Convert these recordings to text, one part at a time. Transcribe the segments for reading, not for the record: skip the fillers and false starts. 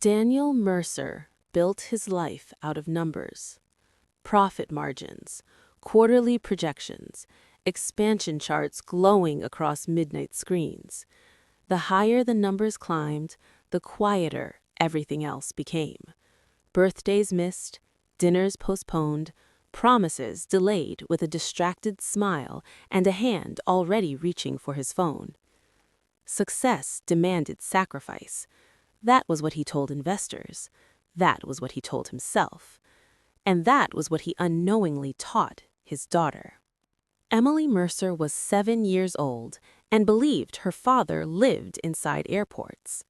Daniel Mercer built his life out of numbers. Profit margins, quarterly projections, expansion charts glowing across midnight screens. The higher the numbers climbed, the quieter everything else became. Birthdays missed, dinners postponed, promises delayed with a distracted smile and a hand already reaching for his phone. Success demanded sacrifice. That was what he told investors. That was what he told himself. And that was what he unknowingly taught his daughter. Emily Mercer was 7 years old and believed her father lived inside airports.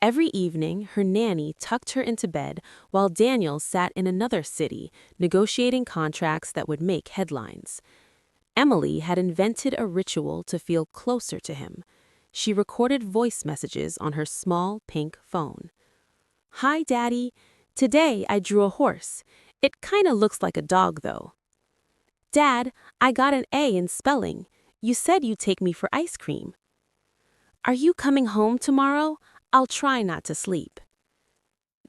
Every evening, her nanny tucked her into bed while Daniel sat in another city negotiating contracts that would make headlines. Emily had invented a ritual to feel closer to him. She recorded voice messages on her small pink phone. "Hi, Daddy. Today I drew a horse. It kinda looks like a dog, though. Dad, I got an A in spelling. You said you'd take me for ice cream. Are you coming home tomorrow? I'll try not to sleep."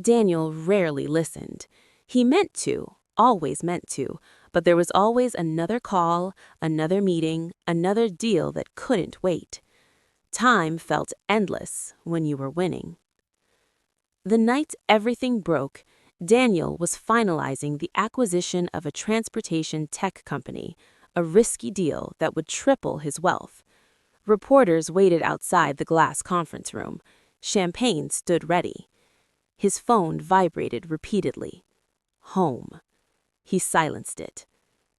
Daniel rarely listened. He meant to, always meant to, but there was always another call, another meeting, another deal that couldn't wait. Time felt endless when you were winning. The night everything broke, Daniel was finalizing the acquisition of a transportation tech company, a risky deal that would triple his wealth. Reporters waited outside the glass conference room. Champagne stood ready. His phone vibrated repeatedly. Home. He silenced it.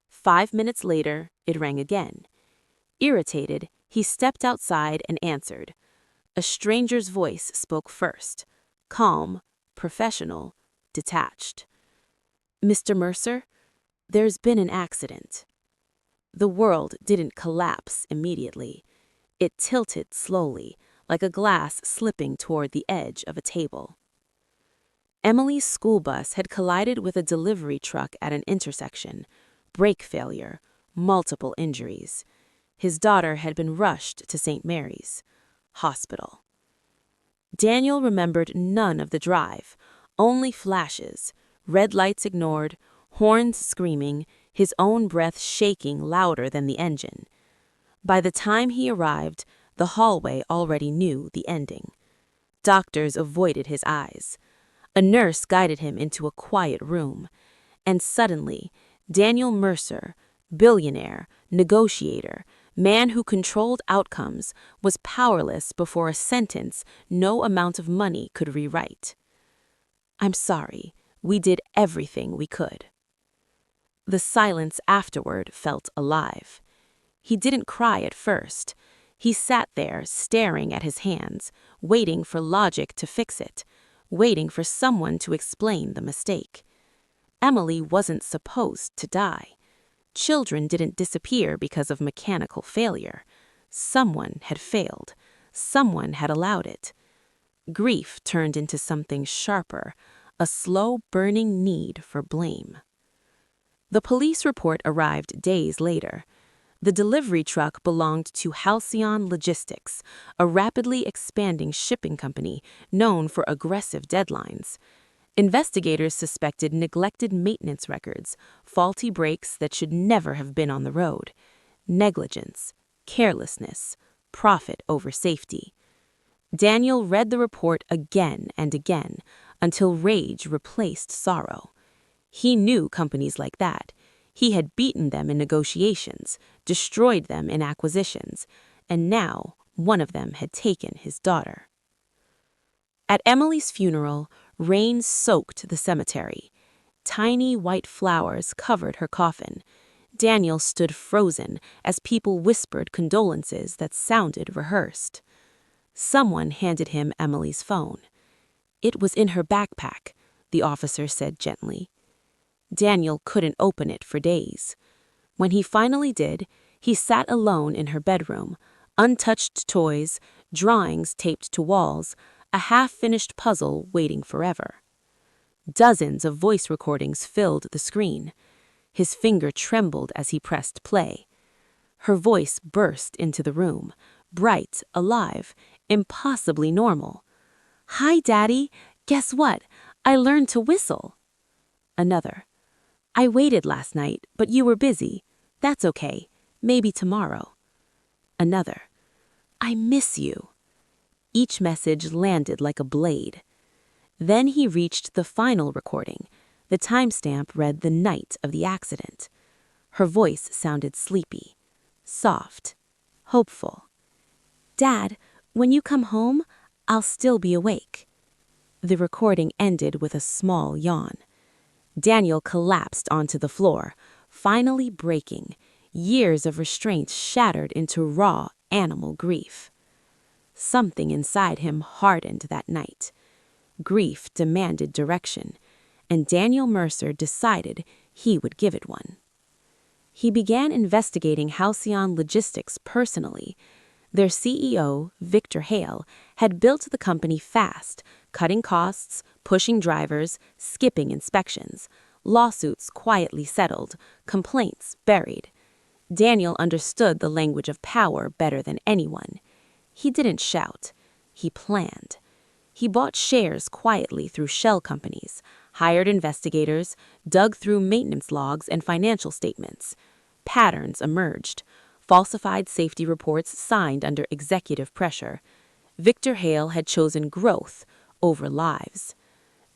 5 minutes later, it rang again. Irritated, he stepped outside and answered. A stranger's voice spoke first. Calm, professional, detached. "Mr. Mercer, there's been an accident." The world didn't collapse immediately. It tilted slowly, like a glass slipping toward the edge of a table. Emily's school bus had collided with a delivery truck at an intersection. Brake failure, multiple injuries. His daughter had been rushed to St. Mary's Hospital. Daniel remembered none of the drive, only flashes, red lights ignored, horns screaming, his own breath shaking louder than the engine. By the time he arrived, the hallway already knew the ending. Doctors avoided his eyes. A nurse guided him into a quiet room. And suddenly, Daniel Mercer, billionaire, negotiator, man who controlled outcomes, was powerless before a sentence no amount of money could rewrite. "I'm sorry. We did everything we could." The silence afterward felt alive. He didn't cry at first. He sat there staring at his hands, waiting for logic to fix it, waiting for someone to explain the mistake. Emily wasn't supposed to die. Children didn't disappear because of mechanical failure. Someone had failed. Someone had allowed it. Grief turned into something sharper, a slow burning need for blame. The police report arrived days later. The delivery truck belonged to Halcyon Logistics, a rapidly expanding shipping company known for aggressive deadlines. Investigators suspected neglected maintenance records, faulty brakes that should never have been on the road, negligence, carelessness, profit over safety. Daniel read the report again and again until rage replaced sorrow. He knew companies like that. He had beaten them in negotiations, destroyed them in acquisitions, and now one of them had taken his daughter. At Emily's funeral, rain soaked the cemetery. Tiny white flowers covered her coffin. Daniel stood frozen as people whispered condolences that sounded rehearsed. Someone handed him Emily's phone. "It was in her backpack," the officer said gently. Daniel couldn't open it for days. When he finally did, he sat alone in her bedroom, untouched toys, drawings taped to walls, a half-finished puzzle waiting forever. Dozens of voice recordings filled the screen. His finger trembled as he pressed play. Her voice burst into the room, bright, alive, impossibly normal. "Hi, Daddy. Guess what? I learned to whistle. Another. I waited last night, but you were busy. That's okay. Maybe tomorrow. Another. I miss you. Each message landed like a blade. Then he reached the final recording. The timestamp read the night of the accident. Her voice sounded sleepy, soft, hopeful. Dad, when you come home, I'll still be awake. The recording ended with a small yawn. Daniel collapsed onto the floor, finally breaking. Years of restraint shattered into raw animal grief. Something inside him hardened that night. Grief demanded direction, and Daniel Mercer decided he would give it one. He began investigating Halcyon Logistics personally. Their CEO, Victor Hale, had built the company fast, cutting costs, pushing drivers, skipping inspections. Lawsuits quietly settled, complaints buried. Daniel understood the language of power better than anyone. He didn't shout. He planned. He bought shares quietly through shell companies, hired investigators, dug through maintenance logs and financial statements. Patterns emerged. Falsified safety reports signed under executive pressure. Victor Hale had chosen growth over lives.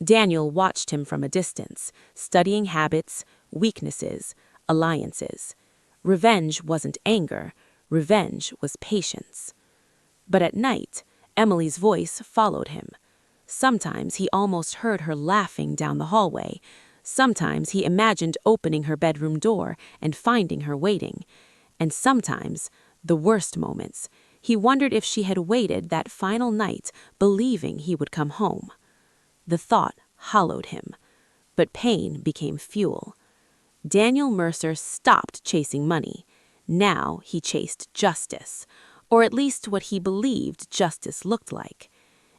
Daniel watched him from a distance, studying habits, weaknesses, alliances. Revenge wasn't anger. Revenge was patience. But at night, Emily's voice followed him. Sometimes he almost heard her laughing down the hallway. Sometimes he imagined opening her bedroom door and finding her waiting. And sometimes, the worst moments, he wondered if she had waited that final night believing he would come home. The thought hollowed him, but pain became fuel. Daniel Mercer stopped chasing money. Now he chased justice, or at least what he believed justice looked like.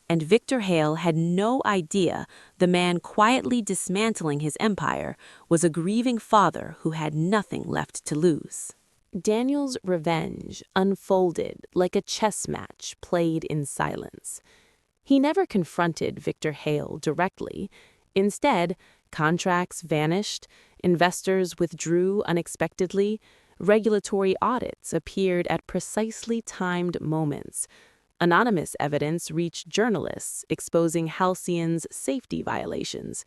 And Victor Hale had no idea the man quietly dismantling his empire was a grieving father who had nothing left to lose. Daniel's revenge unfolded like a chess match played in silence. He never confronted Victor Hale directly. Instead, contracts vanished, investors withdrew unexpectedly, regulatory audits appeared at precisely timed moments. Anonymous evidence reached journalists exposing Halcyon's safety violations.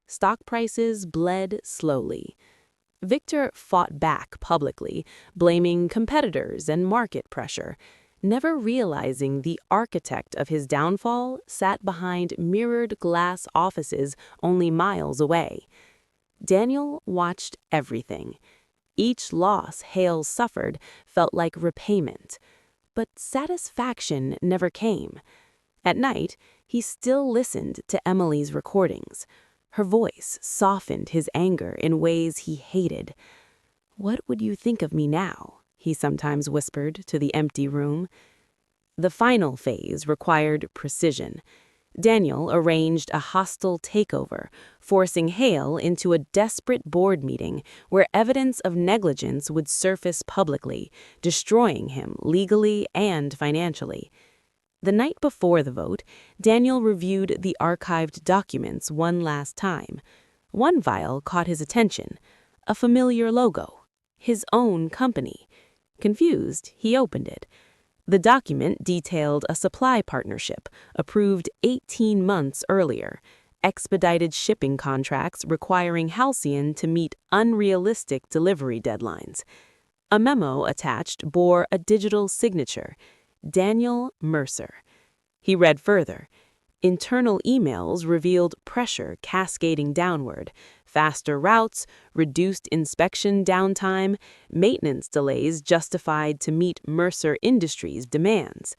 Stock prices bled slowly. Victor fought back publicly, blaming competitors and market pressure, never realizing the architect of his downfall sat behind mirrored glass offices only miles away. Daniel watched everything. Each loss Hale suffered felt like repayment, but satisfaction never came. At night, he still listened to Emily's recordings. Her voice softened his anger in ways he hated. "What would you think of me now?" he sometimes whispered to the empty room. The final phase required precision. Daniel arranged a hostile takeover, forcing Hale into a desperate board meeting where evidence of negligence would surface publicly, destroying him legally and financially. The night before the vote, Daniel reviewed the archived documents one last time. One file caught his attention, a familiar logo, his own company. Confused, he opened it. The document detailed a supply partnership approved 18 months earlier, expedited shipping contracts requiring Halcyon to meet unrealistic delivery deadlines. A memo attached bore a digital signature, Daniel Mercer. He read further. Internal emails revealed pressure cascading downward, faster routes, reduced inspection downtime, maintenance delays justified to meet Mercer Industries' demands.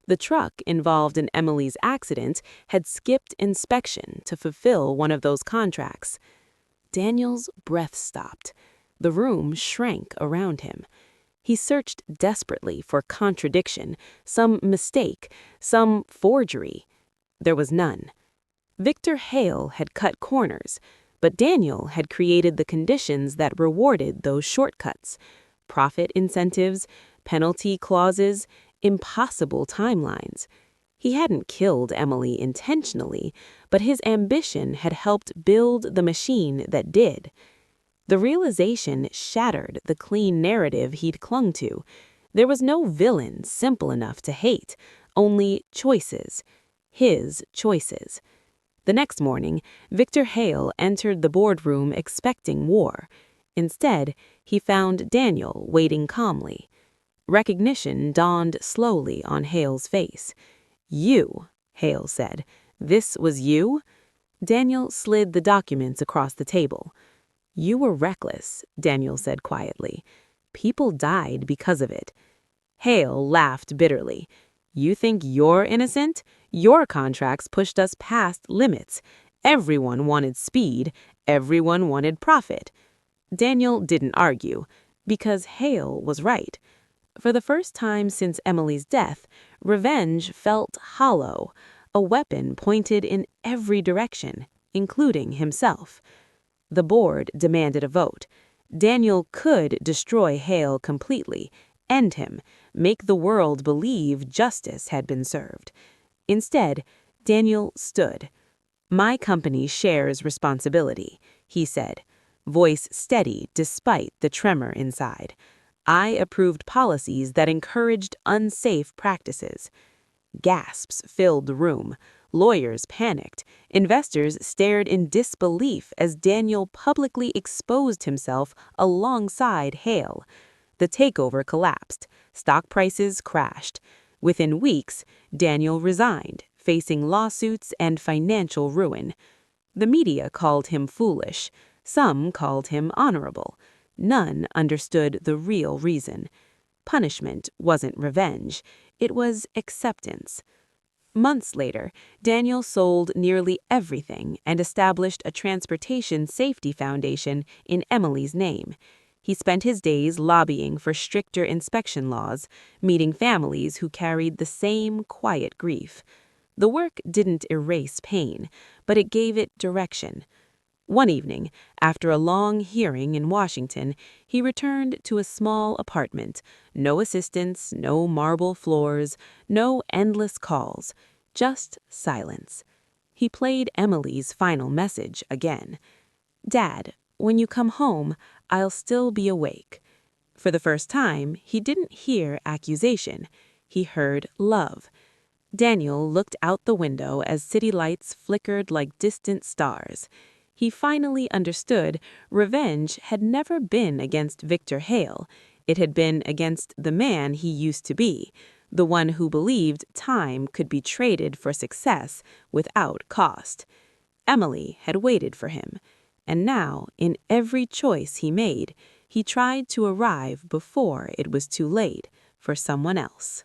The truck involved in Emily's accident had skipped inspection to fulfill one of those contracts. Daniel's breath stopped. The room shrank around him. He searched desperately for contradiction, some mistake, some forgery. There was none. Victor Hale had cut corners, but Daniel had created the conditions that rewarded those shortcuts. Profit incentives, penalty clauses, impossible timelines. He hadn't killed Emily intentionally, but his ambition had helped build the machine that did. The realization shattered the clean narrative he'd clung to. There was no villain simple enough to hate, only choices. His choices. The next morning, Victor Hale entered the boardroom expecting war. Instead, he found Daniel waiting calmly. Recognition dawned slowly on Hale's face. "You," Hale said. "This was you?" Daniel slid the documents across the table. "You were reckless," Daniel said quietly. "People died because of it." Hale laughed bitterly. "You think you're innocent? Your contracts pushed us past limits. Everyone wanted speed. Everyone wanted profit." Daniel didn't argue, because Hale was right. For the first time since Emily's death, revenge felt hollow, a weapon pointed in every direction, including himself. The board demanded a vote. Daniel could destroy Hale completely, end him, make the world believe justice had been served. Instead, Daniel stood. "My company shares responsibility," he said, voice steady despite the tremor inside. "I approved policies that encouraged unsafe practices." Gasps filled the room. Lawyers panicked. Investors stared in disbelief as Daniel publicly exposed himself alongside Hale. The takeover collapsed. Stock prices crashed. Within weeks, Daniel resigned, facing lawsuits and financial ruin. The media called him foolish. Some called him honorable. None understood the real reason. Punishment wasn't revenge. It was acceptance. Months later, Daniel sold nearly everything and established a transportation safety foundation in Emily's name. He spent his days lobbying for stricter inspection laws, meeting families who carried the same quiet grief. The work didn't erase pain, but it gave it direction. One evening, after a long hearing in Washington, he returned to a small apartment. No assistants, no marble floors, no endless calls, just silence. He played Emily's final message again. "Dad, when you come home, I'll still be awake." For the first time, he didn't hear accusation. He heard love. Daniel looked out the window as city lights flickered like distant stars. He finally understood revenge had never been against Victor Hale. It had been against the man he used to be, the one who believed time could be traded for success without cost. Emily had waited for him, and now, in every choice he made, he tried to arrive before it was too late for someone else.